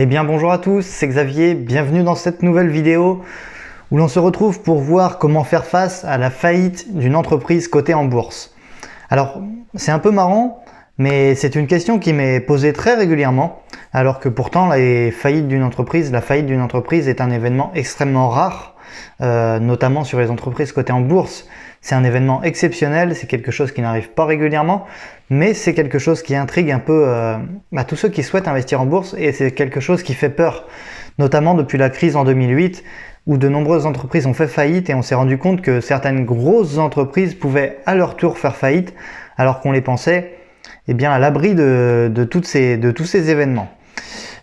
Eh bien bonjour à tous, c'est Xavier, bienvenue dans cette nouvelle vidéo où l'on se retrouve pour voir comment faire face à la faillite d'une entreprise cotée en bourse. Alors c'est un peu marrant, mais c'est une question qui m'est posée très régulièrement, alors que pourtant la faillite d'une entreprise est un événement extrêmement rare, notamment sur les entreprises cotées en bourse. C'est un événement exceptionnel, c'est quelque chose qui n'arrive pas régulièrement, mais c'est quelque chose qui intrigue un peu tous ceux qui souhaitent investir en bourse, et c'est quelque chose qui fait peur, notamment depuis la crise en 2008, où de nombreuses entreprises ont fait faillite et on s'est rendu compte que certaines grosses entreprises pouvaient à leur tour faire faillite, alors qu'on les pensait à l'abri de tous ces événements.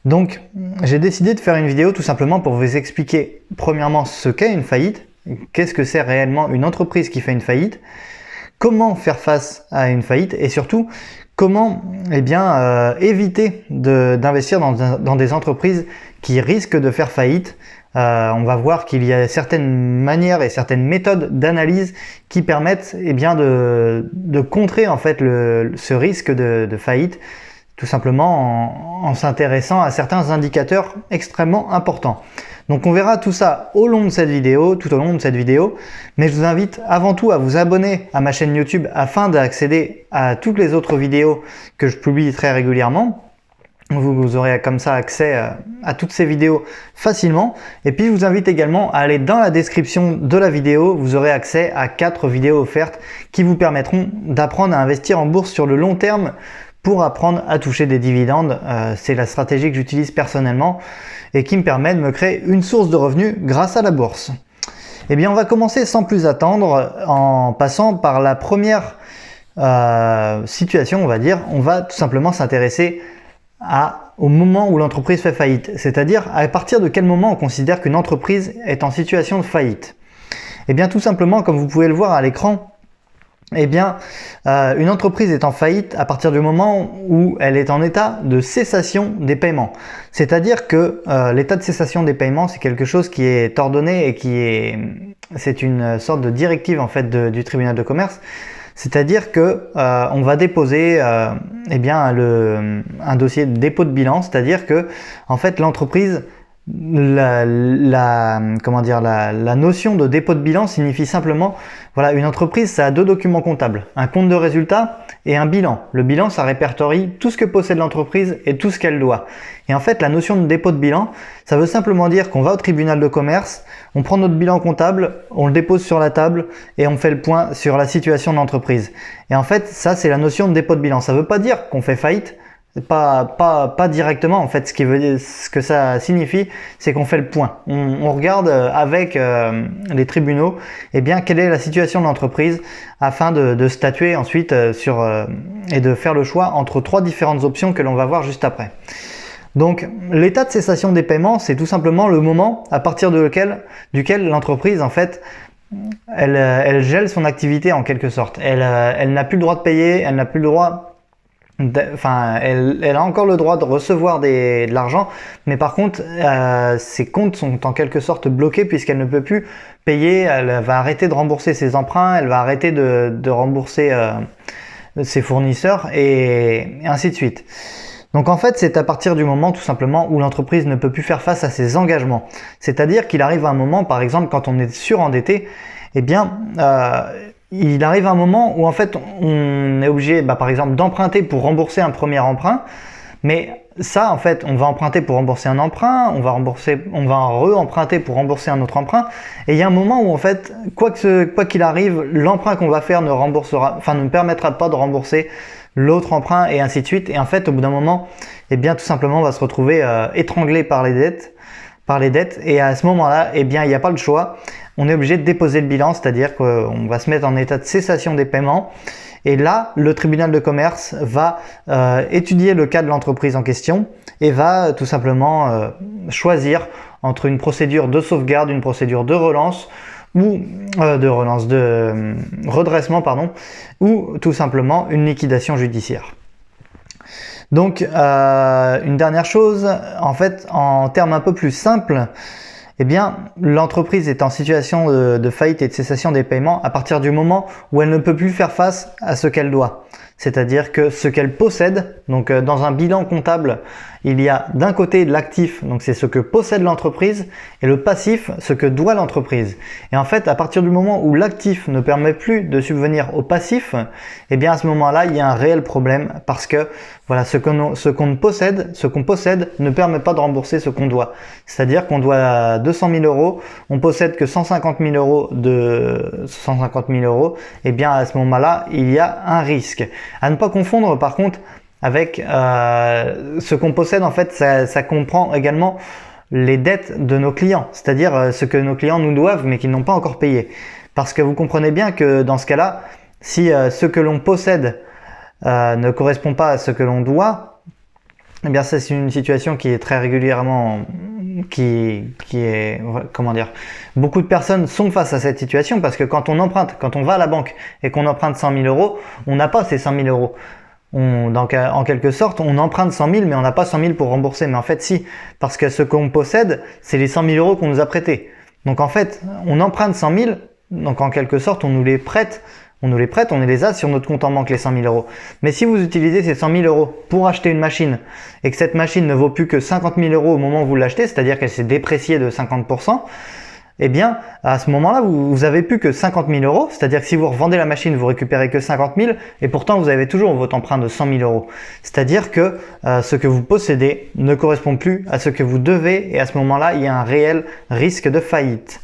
Donc j'ai décidé de faire une vidéo tout simplement pour vous expliquer premièrement ce qu'est une faillite, qu'est-ce que c'est réellement une entreprise qui fait une faillite, comment faire face à une faillite et surtout comment éviter d'investir dans des entreprises qui risquent de faire faillite. On va voir qu'il y a certaines manières et certaines méthodes d'analyse qui permettent de contrer en fait ce risque de faillite, tout simplement en s'intéressant à certains indicateurs extrêmement importants. Donc on verra tout ça tout au long de cette vidéo, mais je vous invite avant tout à vous abonner à ma chaîne YouTube afin d'accéder à toutes les autres vidéos que je publie très régulièrement. Vous aurez comme ça accès à toutes ces vidéos facilement. Et puis je vous invite également à aller dans la description de la vidéo, vous aurez accès à 4 vidéos offertes qui vous permettront d'apprendre à investir en bourse sur le long terme pour apprendre à toucher des dividendes. C'est la stratégie que j'utilise personnellement et qui me permet de me créer une source de revenus grâce à la bourse. Eh bien on va commencer sans plus attendre en passant par la première situation, on va dire. On va tout simplement s'intéresser au moment où l'entreprise fait faillite, c'est-à-dire à partir de quel moment on considère qu'une entreprise est en situation de faillite. Eh bien tout simplement, comme vous pouvez le voir à l'écran, une entreprise est en faillite à partir du moment où elle est en état de cessation des paiements. C'est-à-dire que l'état de cessation des paiements, c'est quelque chose qui est ordonné et c'est une sorte de directive en fait du tribunal de commerce. C'est-à-dire que on va déposer un dossier de dépôt de bilan, c'est-à-dire que en fait l'entreprise, la notion de dépôt de bilan signifie simplement, voilà, une entreprise ça a 2 documents comptables, un compte de résultat et un bilan. Le bilan ça répertorie tout ce que possède l'entreprise et tout ce qu'elle doit. Et en fait la notion de dépôt de bilan, ça veut simplement dire qu'on va au tribunal de commerce, on prend notre bilan comptable, on le dépose sur la table et on fait le point sur la situation de l'entreprise. Et en fait ça c'est la notion de dépôt de bilan. Ça veut pas dire qu'on fait faillite. Pas directement en fait, ce que ça signifie, c'est qu'on fait le point. On regarde avec les tribunaux quelle est la situation de l'entreprise afin de statuer ensuite et de faire le choix entre 3 différentes options que l'on va voir juste après. Donc l'état de cessation des paiements, c'est tout simplement le moment à partir duquel l'entreprise en fait elle gèle son activité en quelque sorte. Elle n'a plus le droit de payer, elle n'a plus le droit. Elle a encore le droit de recevoir de l'argent, mais par contre ses comptes sont en quelque sorte bloqués puisqu'elle ne peut plus payer. Elle va arrêter de rembourser ses emprunts, elle va arrêter de rembourser ses fournisseurs et ainsi de suite. Donc en fait c'est à partir du moment tout simplement où l'entreprise ne peut plus faire face à ses engagements. C'est-à-dire qu'il arrive un moment, par exemple quand on est surendetté, il arrive un moment où en fait on est obligé par exemple d'emprunter pour rembourser un premier emprunt, mais ça en fait on va emprunter pour rembourser un emprunt, on va re-emprunter pour rembourser un autre emprunt, et il y a un moment où en fait quoi qu'il arrive, l'emprunt qu'on va faire ne permettra pas de rembourser l'autre emprunt et ainsi de suite, et en fait au bout d'un moment tout simplement on va se retrouver étranglé par les dettes, et à ce moment-là il n'y a pas le choix. On est obligé de déposer le bilan, c'est-à-dire qu'on va se mettre en état de cessation des paiements. Et là, le tribunal de commerce va étudier le cas de l'entreprise en question et va tout simplement choisir entre une procédure de sauvegarde, une procédure de relance ou de redressement, ou tout simplement une liquidation judiciaire. Donc, une dernière chose, en fait, en termes un peu plus simples, l'entreprise est en situation de faillite et de cessation des paiements à partir du moment où elle ne peut plus faire face à ce qu'elle doit. C'est-à-dire que ce qu'elle possède Donc dans un bilan comptable, il y a d'un côté l'actif, donc c'est ce que possède l'entreprise, et le passif, ce que doit l'entreprise. Et en fait, à partir du moment où l'actif ne permet plus de subvenir au passif, eh bien à ce moment-là, il y a un réel problème parce que voilà, ce qu'on possède ne permet pas de rembourser ce qu'on doit. C'est-à-dire qu'on doit 200 000 euros, on possède que 150 000 euros eh bien à ce moment-là, il y a un risque. À ne pas confondre par contre avec ce qu'on possède, en fait, ça comprend également les dettes de nos clients, c'est-à-dire ce que nos clients nous doivent mais qu'ils n'ont pas encore payé. Parce que vous comprenez bien que dans ce cas-là, si ce que l'on possède ne correspond pas à ce que l'on doit, eh bien c'est une situation qui est très régulièrement, qui est, comment dire, beaucoup de personnes sont face à cette situation parce que quand on emprunte, quand on va à la banque et qu'on emprunte 100 000 euros, on n'a pas ces 100 000 euros. Donc en quelque sorte, on emprunte 100 000 mais on n'a pas 100 000 pour rembourser. Mais en fait si, parce que ce qu'on possède, c'est les 100 000 euros qu'on nous a prêtés. Donc en fait, on emprunte 100 000, donc en quelque sorte, on nous les prête, on les a sur notre compte en banque, les 100 000 euros. Mais si vous utilisez ces 100 000 euros pour acheter une machine et que cette machine ne vaut plus que 50 000 euros au moment où vous l'achetez, c'est-à-dire qu'elle s'est dépréciée de 50%, eh bien, à ce moment-là, vous avez plus que 50 000 euros, c'est-à-dire que si vous revendez la machine, vous récupérez que 50 000 et pourtant vous avez toujours votre emprunt de 100 000 euros. C'est-à-dire que ce que vous possédez ne correspond plus à ce que vous devez et à ce moment-là, il y a un réel risque de faillite.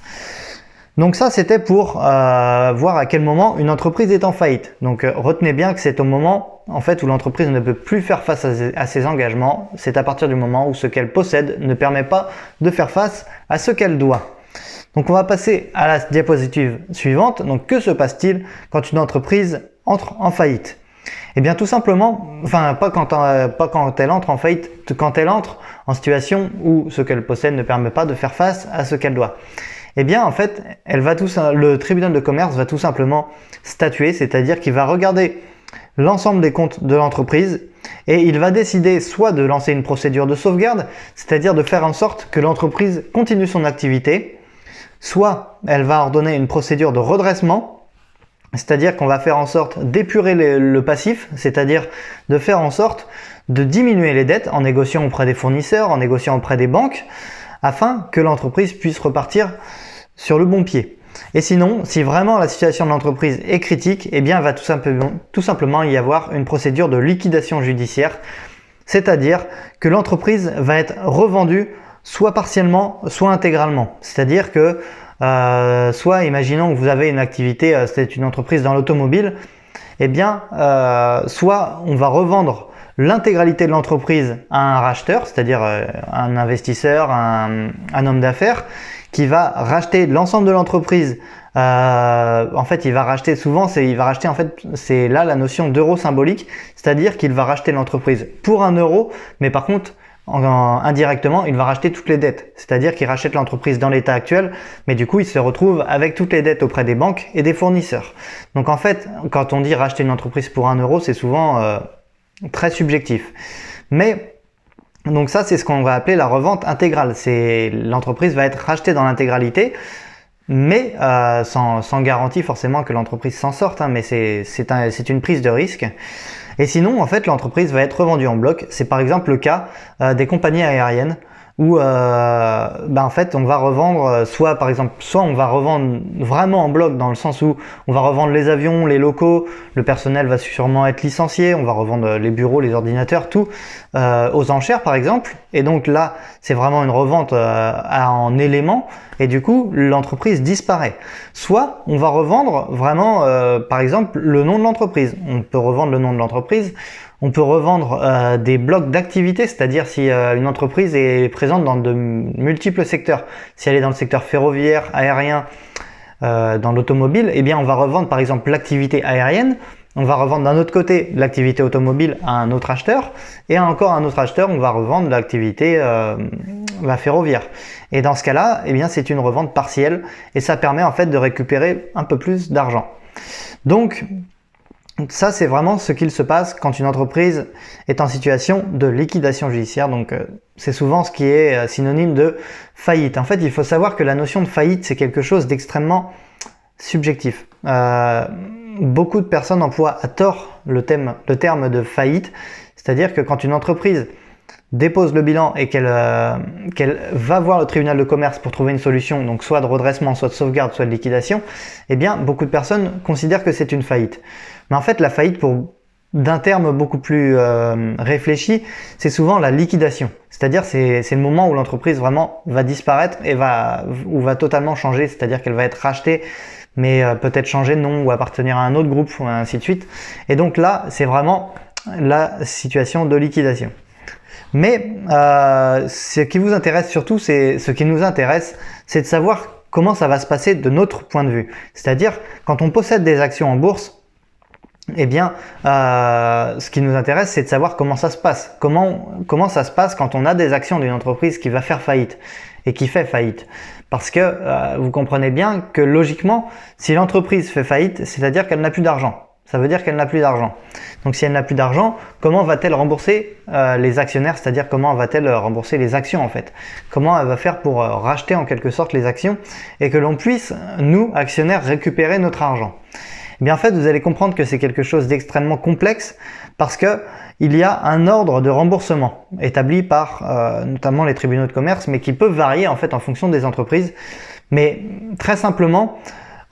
Donc ça, c'était pour voir à quel moment une entreprise est en faillite. Donc retenez bien que c'est au moment en fait où l'entreprise ne peut plus faire face à ses engagements. C'est à partir du moment où ce qu'elle possède ne permet pas de faire face à ce qu'elle doit. Donc on va passer à la diapositive suivante. Donc que se passe-t-il quand une entreprise entre en faillite? Eh bien tout simplement, enfin pas quand elle entre en faillite, quand elle entre en situation où ce qu'elle possède ne permet pas de faire face à ce qu'elle doit. Eh bien en fait, le tribunal de commerce va tout simplement statuer, c'est-à-dire qu'il va regarder l'ensemble des comptes de l'entreprise et il va décider soit de lancer une procédure de sauvegarde, c'est-à-dire de faire en sorte que l'entreprise continue son activité, soit elle va ordonner une procédure de redressement, c'est-à-dire qu'on va faire en sorte d'épurer le passif, c'est-à-dire de faire en sorte de diminuer les dettes en négociant auprès des fournisseurs, en négociant auprès des banques, afin que l'entreprise puisse repartir sur le bon pied. Et sinon, si vraiment la situation de l'entreprise est critique, eh bien il va tout simplement y avoir une procédure de liquidation judiciaire, c'est-à-dire que l'entreprise va être revendue soit partiellement, soit intégralement. C'est-à-dire que soit, imaginons que vous avez une activité, c'est une entreprise dans l'automobile, eh bien soit on va revendre l'intégralité de l'entreprise à un racheteur, c'est-à-dire un investisseur, un homme d'affaires, qui va racheter l'ensemble de l'entreprise. En fait, il va racheter souvent, c'est là la notion d'euro symbolique, c'est-à-dire qu'il va racheter l'entreprise pour 1 euro, mais par contre, indirectement, il va racheter toutes les dettes. C'est-à-dire qu'il rachète l'entreprise dans l'état actuel, mais du coup, il se retrouve avec toutes les dettes auprès des banques et des fournisseurs. Donc en fait, quand on dit racheter une entreprise pour 1 euro, c'est souvent très subjectif. Mais donc ça, c'est ce qu'on va appeler la revente intégrale. L'entreprise va être rachetée dans l'intégralité, mais sans garantie forcément que l'entreprise s'en sorte, hein, mais c'est une prise de risque. Et sinon, en fait, l'entreprise va être revendue en bloc. C'est par exemple le cas des compagnies aériennes où en fait on va revendre soit on va revendre vraiment en bloc dans le sens où on va revendre les avions, les locaux, le personnel va sûrement être licencié, on va revendre les bureaux, les ordinateurs, tout aux enchères par exemple, et donc là c'est vraiment une revente en éléments et du coup l'entreprise disparaît. Soit on va revendre vraiment par exemple le nom de l'entreprise, on peut revendre le nom de l'entreprise. On peut revendre des blocs d'activité, c'est-à-dire si une entreprise est présente dans de multiples secteurs. Si elle est dans le secteur ferroviaire, aérien, dans l'automobile, eh bien on va revendre par exemple l'activité aérienne, on va revendre d'un autre côté l'activité automobile à un autre acheteur, et à encore un autre acheteur, on va revendre l'activité la ferroviaire. Et dans ce cas-là, eh bien c'est une revente partielle, et ça permet en fait de récupérer un peu plus d'argent. Donc, ça, c'est vraiment ce qu'il se passe quand une entreprise est en situation de liquidation judiciaire. Donc, c'est souvent ce qui est synonyme de faillite. En fait, il faut savoir que la notion de faillite, c'est quelque chose d'extrêmement subjectif. Beaucoup de personnes emploient à tort le terme de faillite, C'est-à-dire que quand une entreprise dépose le bilan et qu'elle va voir le tribunal de commerce pour trouver une solution, donc soit de redressement, soit de sauvegarde, soit de liquidation, eh bien beaucoup de personnes considèrent que c'est une faillite. Mais en fait, la faillite, d'un terme beaucoup plus réfléchi, c'est souvent la liquidation. C'est-à-dire c'est le moment où l'entreprise vraiment va disparaître et va totalement changer, c'est-à-dire qu'elle va être rachetée, mais peut-être changer de nom ou appartenir à un autre groupe, ou ainsi de suite. Et donc là, c'est vraiment la situation de liquidation. Mais ce qui vous intéresse surtout, ce qui nous intéresse, c'est de savoir comment ça va se passer de notre point de vue. C'est-à-dire, quand on possède des actions en bourse, eh bien, ce qui nous intéresse, c'est de savoir comment ça se passe. Comment ça se passe quand on a des actions d'une entreprise qui va faire faillite et qui fait faillite. Parce que vous comprenez bien que logiquement, si l'entreprise fait faillite, c'est-à-dire qu'elle n'a plus d'argent. Ça veut dire qu'elle n'a plus d'argent. Donc si elle n'a plus d'argent, comment va-t-elle rembourser les actionnaires? C'est-à-dire comment va-t-elle rembourser les actions en fait? Comment elle va faire pour racheter en quelque sorte les actions et que l'on puisse, nous, actionnaires, récupérer notre argent? Eh bien en fait, vous allez comprendre que c'est quelque chose d'extrêmement complexe parce que il y a un ordre de remboursement établi par notamment les tribunaux de commerce, mais qui peut varier en fait en fonction des entreprises. Mais très simplement,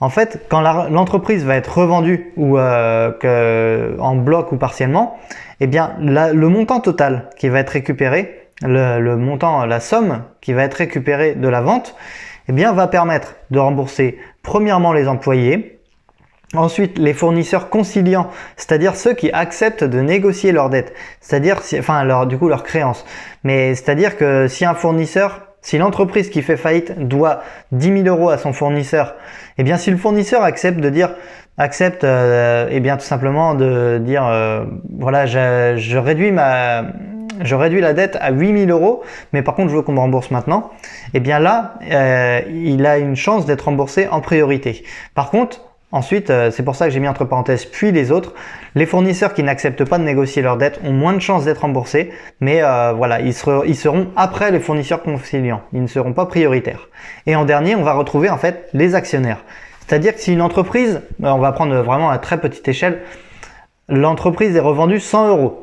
en fait, quand l'entreprise va être revendue ou en bloc ou partiellement, eh bien le montant total qui va être récupéré, la somme qui va être récupérée de la vente, eh bien va permettre de rembourser premièrement les employés, ensuite les fournisseurs conciliants, c'est-à-dire ceux qui acceptent de négocier leurs dettes, c'est-à-dire leurs créances. Mais c'est-à-dire que si l'entreprise qui fait faillite doit 10 000 € à son fournisseur, eh bien si le fournisseur accepte eh bien tout simplement de dire voilà, je réduis la dette à 8 000 €, mais par contre je veux qu'on me rembourse maintenant, eh bien là il a une chance d'être remboursé en priorité. Par contre, ensuite, c'est pour ça que j'ai mis entre parenthèses puis les autres. Les fournisseurs qui n'acceptent pas de négocier leurs dettes ont moins de chances d'être remboursés, mais voilà, ils seront après les fournisseurs conciliants. Ils ne seront pas prioritaires. Et en dernier, on va retrouver en fait les actionnaires. C'est-à-dire que si une entreprise, on va prendre vraiment à très petite échelle, l'entreprise est revendue 100 €.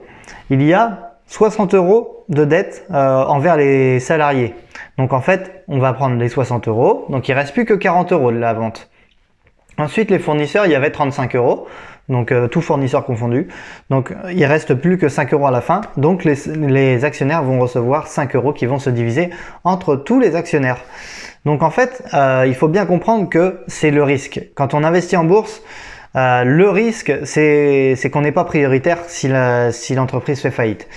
Il y a 60 € de dette envers les salariés. Donc en fait, on va prendre les 60 €, donc il ne reste plus que 40 € de la vente. Ensuite, les fournisseurs, il y avait 35 €, donc tout fournisseur confondu. Donc, il reste plus que 5 € à la fin. Donc, les actionnaires vont recevoir 5 € qui vont se diviser entre tous les actionnaires. Donc, en fait, il faut bien comprendre que c'est le risque. Quand on investit en bourse, le risque, c'est qu'on n'est pas prioritaire si l'entreprise fait faillite.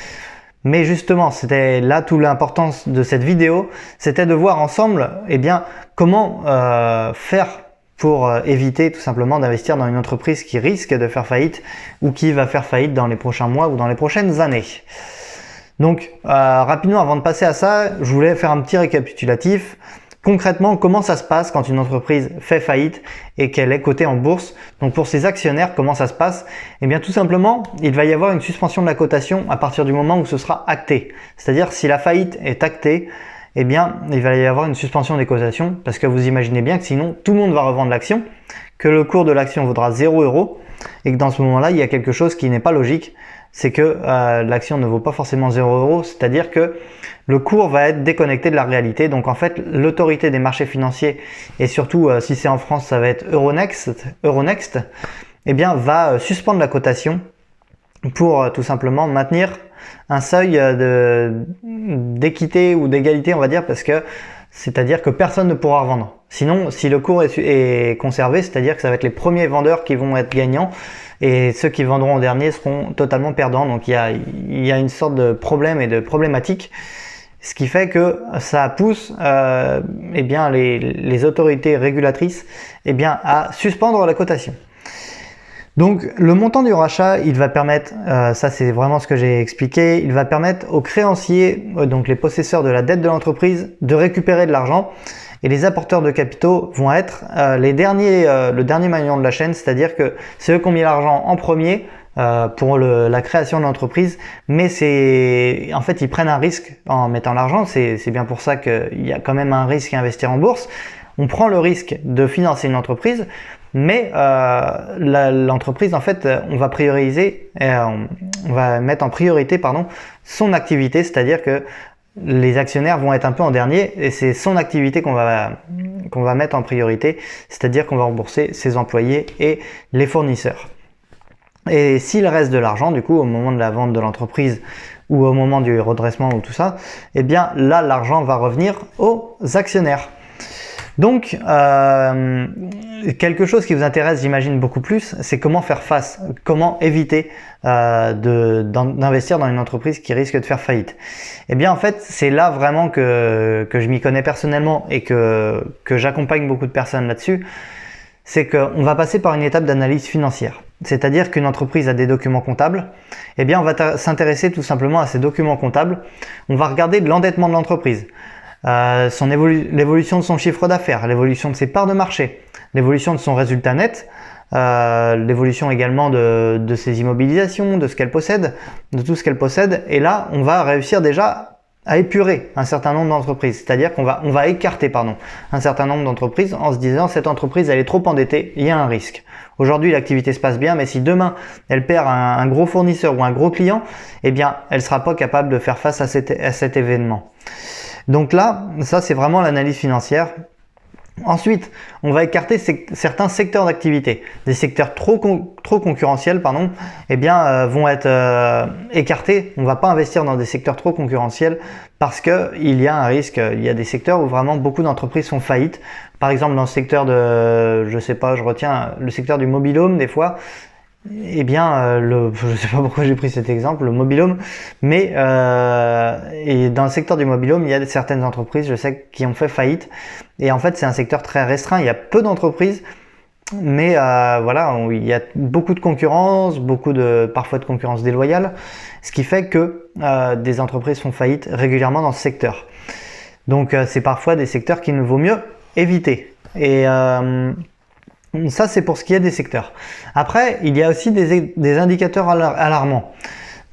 Mais justement, c'était là toute l'importance de cette vidéo, c'était de voir ensemble, eh bien, comment faire pour éviter tout simplement d'investir dans une entreprise qui risque de faire faillite ou qui va faire faillite dans les prochains mois ou dans les prochaines années. Donc rapidement, avant de passer à ça, je voulais faire un petit récapitulatif. Concrètement, comment ça se passe quand une entreprise fait faillite et qu'elle est cotée en bourse? Donc pour ses actionnaires, comment ça se passe? Eh bien tout simplement, il va y avoir une suspension de la cotation à partir du moment où ce sera acté. C'est-à-dire si la faillite est actée, eh bien, il va y avoir une suspension des cotations parce que vous imaginez bien que sinon, tout le monde va revendre l'action, que le cours de l'action vaudra 0 € et que dans ce moment-là, il y a quelque chose qui n'est pas logique, c'est que l'action ne vaut pas forcément 0 €, c'est-à-dire que le cours va être déconnecté de la réalité. Donc en fait, l'autorité des marchés financiers et surtout si c'est en France, ça va être Euronext, eh bien, va suspendre la cotation pour tout simplement maintenir un seuil d'équité ou d'égalité, on va dire, parce que c'est-à-dire que personne ne pourra revendre. Sinon, si le cours est conservé, c'est-à-dire que ça va être les premiers vendeurs qui vont être gagnants et ceux qui vendront en dernier seront totalement perdants. Donc il y a une sorte de problème et de problématique, ce qui fait que ça pousse eh bien, les autorités régulatrices eh bien, à suspendre la cotation. Donc le montant du rachat, il va permettre, ça c'est vraiment ce que j'ai expliqué, il va permettre aux créanciers, donc les possesseurs de la dette de l'entreprise, de récupérer de l'argent et les apporteurs de capitaux vont être le dernier maillon de la chaîne, c'est-à-dire que c'est eux qui ont mis l'argent en premier pour la création de l'entreprise, mais en fait ils prennent un risque en mettant l'argent, c'est bien pour ça qu'il y a quand même un risque à investir en bourse. On prend le risque de financer une entreprise mais l'entreprise, en fait, on va prioriser, on va mettre en priorité, pardon, son activité, c'est-à-dire que les actionnaires vont être un peu en dernier et c'est son activité qu'on va mettre en priorité, c'est-à-dire qu'on va rembourser ses employés et les fournisseurs. Et s'il reste de l'argent, du coup, au moment de la vente de l'entreprise ou au moment du redressement ou tout ça, eh bien là, l'argent va revenir aux actionnaires. Donc, quelque chose qui vous intéresse, j'imagine, beaucoup plus, c'est comment faire face, comment éviter d'investir dans une entreprise qui risque de faire faillite. Eh bien, en fait, c'est là vraiment que je m'y connais personnellement et que j'accompagne beaucoup de personnes là-dessus. C'est qu'on va passer par une étape d'analyse financière. C'est-à-dire qu'une entreprise a des documents comptables. Eh bien, on va s'intéresser tout simplement à ces documents comptables. On va regarder de l'endettement de l'entreprise. L'évolution de son chiffre d'affaires, l'évolution de ses parts de marché, l'évolution de son résultat net, l'évolution également de ses immobilisations, de ce qu'elle possède, de tout ce qu'elle possède. Et là, on va réussir déjà à épurer un certain nombre d'entreprises. C'est-à-dire qu'on va écarter un certain nombre d'entreprises en se disant cette entreprise elle est trop endettée, il y a un risque. Aujourd'hui l'activité se passe bien, mais si demain elle perd un gros fournisseur ou un gros client, eh bien elle sera pas capable de faire face à cet événement. Donc là, ça c'est vraiment l'analyse financière. Ensuite, on va écarter certains secteurs d'activité. Des secteurs trop concurrentiels, eh bien, vont être écartés. On ne va pas investir dans des secteurs trop concurrentiels parce qu'il y a un risque. Il y a des secteurs où vraiment beaucoup d'entreprises font faillite. Par exemple, dans le secteur je retiens le secteur du mobil-home des fois. Eh bien, je ne sais pas pourquoi j'ai pris cet exemple, le mobil-home, mais et dans le secteur du mobil-home, il y a certaines entreprises, je sais, qui ont fait faillite. Et en fait, c'est un secteur très restreint. Il y a peu d'entreprises, mais voilà, il y a beaucoup de concurrence, parfois de concurrence déloyale, ce qui fait que des entreprises font faillite régulièrement dans ce secteur. Donc, c'est parfois des secteurs qu'il vaut mieux éviter. Et ça, c'est pour ce qui est des secteurs. Après, il y a aussi des indicateurs alarmants.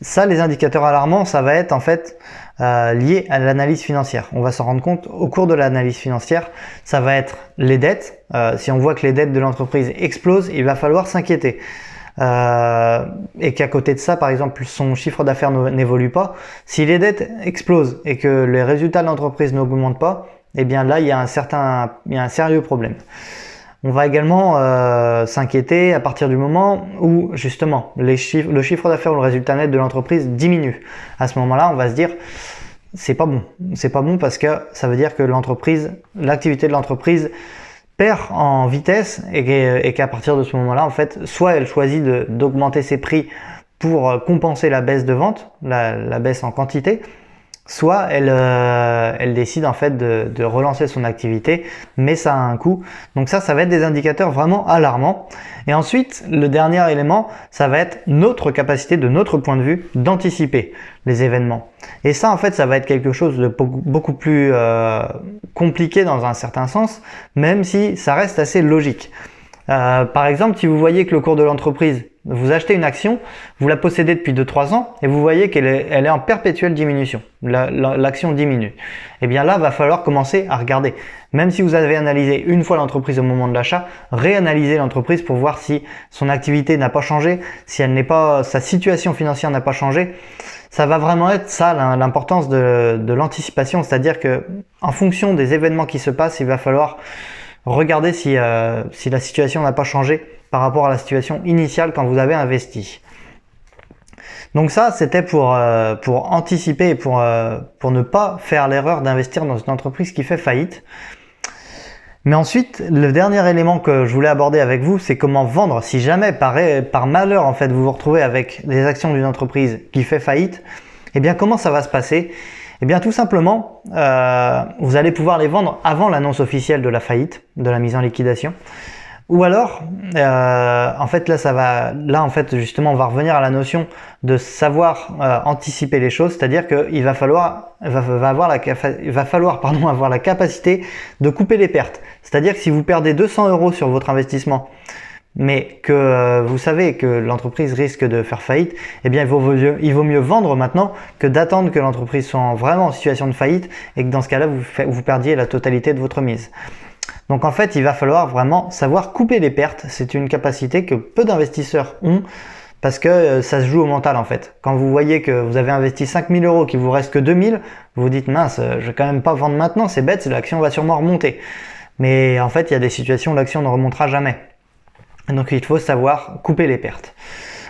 Ça, les indicateurs alarmants, ça va être en fait lié à l'analyse financière. On va s'en rendre compte au cours de l'analyse financière. Ça va être les dettes. Si on voit que les dettes de l'entreprise explosent, il va falloir s'inquiéter. Et qu'à côté de ça, par exemple, son chiffre d'affaires n'évolue pas. Si les dettes explosent et que les résultats de l'entreprise n'augmentent pas, eh bien là, il y a un sérieux problème. On va également s'inquiéter à partir du moment où justement le chiffre d'affaires ou le résultat net de l'entreprise diminue. À ce moment-là, on va se dire c'est pas bon. C'est pas bon parce que ça veut dire que l'activité de l'entreprise perd en vitesse et qu'à partir de ce moment-là, en fait, soit elle choisit d'augmenter ses prix pour compenser la baisse de vente, la baisse en quantité, soit elle décide en fait de relancer son activité, mais ça a un coût. Donc ça va être des indicateurs vraiment alarmants. Et ensuite, le dernier élément, ça va être notre capacité, de notre point de vue, d'anticiper les événements. Et ça, en fait, ça va être quelque chose de beaucoup plus compliqué dans un certain sens, même si ça reste assez logique. Par exemple, si vous voyez que le cours de l'entreprise, vous achetez une action, vous la possédez depuis 2-3 ans et vous voyez qu'elle est en perpétuelle diminution. L'action diminue. Et bien là, va falloir commencer à regarder. Même si vous avez analysé une fois l'entreprise au moment de l'achat, réanalyser l'entreprise pour voir si son activité n'a pas changé, si sa situation financière n'a pas changé. Ça va vraiment être ça l'importance de l'anticipation, c'est-à-dire que en fonction des événements qui se passent, il va falloir regarder si la situation n'a pas changé par rapport à la situation initiale quand vous avez investi. Donc ça, c'était pour anticiper et pour ne pas faire l'erreur d'investir dans une entreprise qui fait faillite. Mais ensuite, le dernier élément que je voulais aborder avec vous, c'est comment vendre. Si jamais par malheur en fait vous vous retrouvez avec des actions d'une entreprise qui fait faillite, eh bien comment ça va se passer? Eh bien tout simplement, vous allez pouvoir les vendre avant l'annonce officielle de la faillite, de la mise en liquidation. Ou alors, en fait là justement on va revenir à la notion de savoir anticiper les choses, c'est-à-dire qu'il va falloir avoir la capacité de couper les pertes. C'est-à-dire que si vous perdez 200 € sur votre investissement, mais que vous savez que l'entreprise risque de faire faillite, eh bien il vaut mieux vendre maintenant que d'attendre que l'entreprise soit vraiment en situation de faillite et que dans ce cas-là vous perdiez la totalité de votre mise. Donc en fait, il va falloir vraiment savoir couper les pertes. C'est une capacité que peu d'investisseurs ont parce que ça se joue au mental en fait. Quand vous voyez que vous avez investi 5000 euros, qu'il vous reste que 2000, vous vous dites mince, je vais quand même pas vendre maintenant, c'est bête, l'action va sûrement remonter. Mais en fait, il y a des situations où l'action ne remontera jamais. Donc il faut savoir couper les pertes.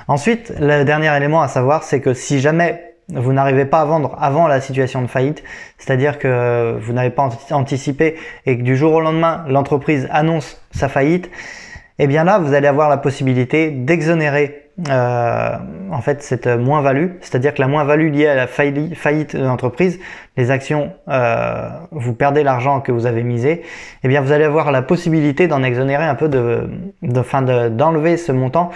Ensuite, le dernier élément à savoir, c'est que si jamais vous n'arrivez pas à vendre avant la situation de faillite, c'est-à-dire que vous n'avez pas anticipé et que du jour au lendemain, l'entreprise annonce sa faillite, et bien là, vous allez avoir la possibilité d'exonérer en fait cette moins-value, c'est-à-dire que la moins-value liée à la faillite de l'entreprise, les actions, vous perdez l'argent que vous avez misé, et bien vous allez avoir la possibilité d'en exonérer un peu d'enlever ce montant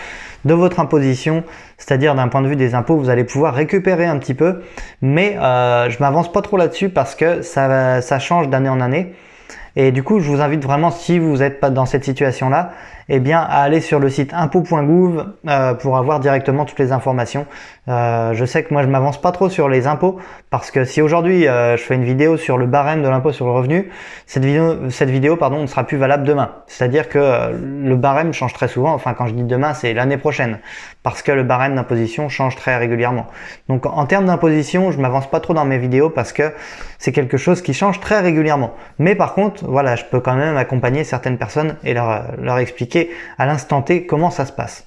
de votre imposition, c'est-à-dire d'un point de vue des impôts, vous allez pouvoir récupérer un petit peu, mais je m'avance pas trop là-dessus parce que ça change d'année en année. Et du coup, je vous invite vraiment, si vous n'êtes pas dans cette situation-là, eh bien, à aller sur le site impôts.gouv pour avoir directement toutes les informations. Je sais que moi, je m'avance pas trop sur les impôts parce que si aujourd'hui, je fais une vidéo sur le barème de l'impôt sur le revenu, cette vidéo ne sera plus valable demain. C'est-à-dire que le barème change très souvent. Enfin, quand je dis demain, c'est l'année prochaine parce que le barème d'imposition change très régulièrement. Donc, en termes d'imposition, je m'avance pas trop dans mes vidéos parce que c'est quelque chose qui change très régulièrement. Mais par contre, voilà, je peux quand même accompagner certaines personnes et leur expliquer à l'instant T comment ça se passe.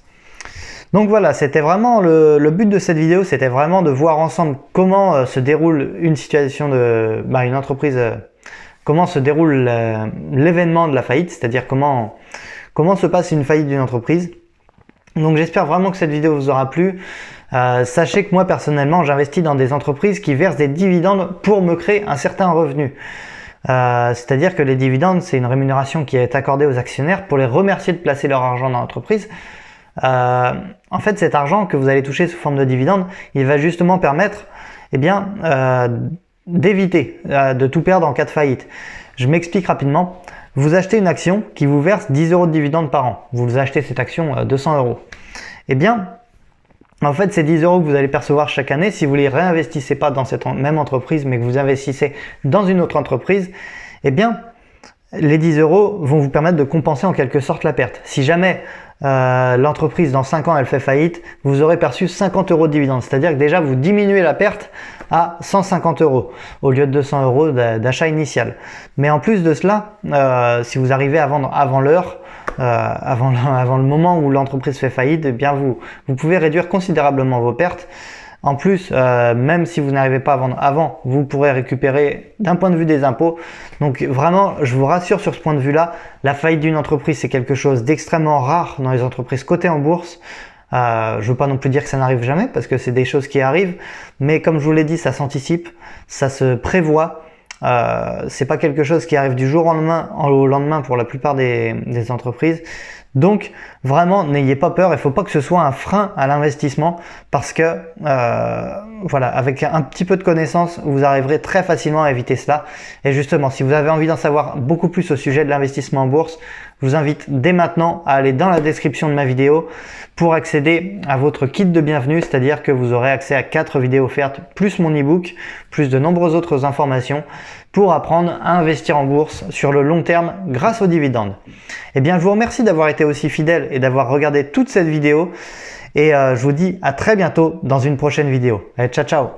Donc voilà, c'était vraiment le but de cette vidéo, c'était vraiment de voir ensemble comment se déroule une situation de une entreprise, comment se déroule l'événement de la faillite, c'est-à-dire comment se passe une faillite d'une entreprise. Donc j'espère vraiment que cette vidéo vous aura plu. Sachez que moi personnellement, j'investis dans des entreprises qui versent des dividendes pour me créer un certain revenu. C'est-à-dire que les dividendes, c'est une rémunération qui est accordée aux actionnaires pour les remercier de placer leur argent dans l'entreprise. En fait, cet argent que vous allez toucher sous forme de dividendes, il va justement permettre d'éviter de tout perdre en cas de faillite. Je m'explique rapidement. Vous achetez une action qui vous verse 10 euros de dividendes par an. Vous achetez cette action 200 euros. Eh bien, en fait, ces 10 euros que vous allez percevoir chaque année, si vous ne les réinvestissez pas dans cette même entreprise, mais que vous investissez dans une autre entreprise, eh bien, les 10 euros vont vous permettre de compenser en quelque sorte la perte. Si jamais l'entreprise, dans 5 ans, elle fait faillite, vous aurez perçu 50 euros de dividendes. C'est-à-dire que déjà, vous diminuez la perte à 150 euros au lieu de 200 euros d'achat initial. Mais en plus de cela, si vous arrivez à vendre avant l'heure, avant le moment où l'entreprise fait faillite, eh bien vous pouvez réduire considérablement vos pertes. En plus, même si vous n'arrivez pas à vendre avant, vous pourrez récupérer d'un point de vue des impôts. Donc vraiment, je vous rassure sur ce point de vue-là, la faillite d'une entreprise, c'est quelque chose d'extrêmement rare dans les entreprises cotées en bourse. Je ne veux pas non plus dire que ça n'arrive jamais parce que c'est des choses qui arrivent, mais comme je vous l'ai dit, ça s'anticipe, ça se prévoit. C'est pas quelque chose qui arrive du jour au lendemain pour la plupart des entreprises. Donc vraiment, n'ayez pas peur, il ne faut pas que ce soit un frein à l'investissement parce que voilà, avec un petit peu de connaissance, vous arriverez très facilement à éviter cela. Et justement, si vous avez envie d'en savoir beaucoup plus au sujet de l'investissement en bourse, je vous invite dès maintenant à aller dans la description de ma vidéo pour accéder à votre kit de bienvenue, c'est-à-dire que vous aurez accès à 4 vidéos offertes, plus mon e-book, plus de nombreuses autres informations pour apprendre à investir en bourse sur le long terme grâce aux dividendes. Eh bien, je vous remercie d'avoir été aussi fidèle et d'avoir regardé toute cette vidéo et je vous dis à très bientôt dans une prochaine vidéo. Allez, ciao ciao!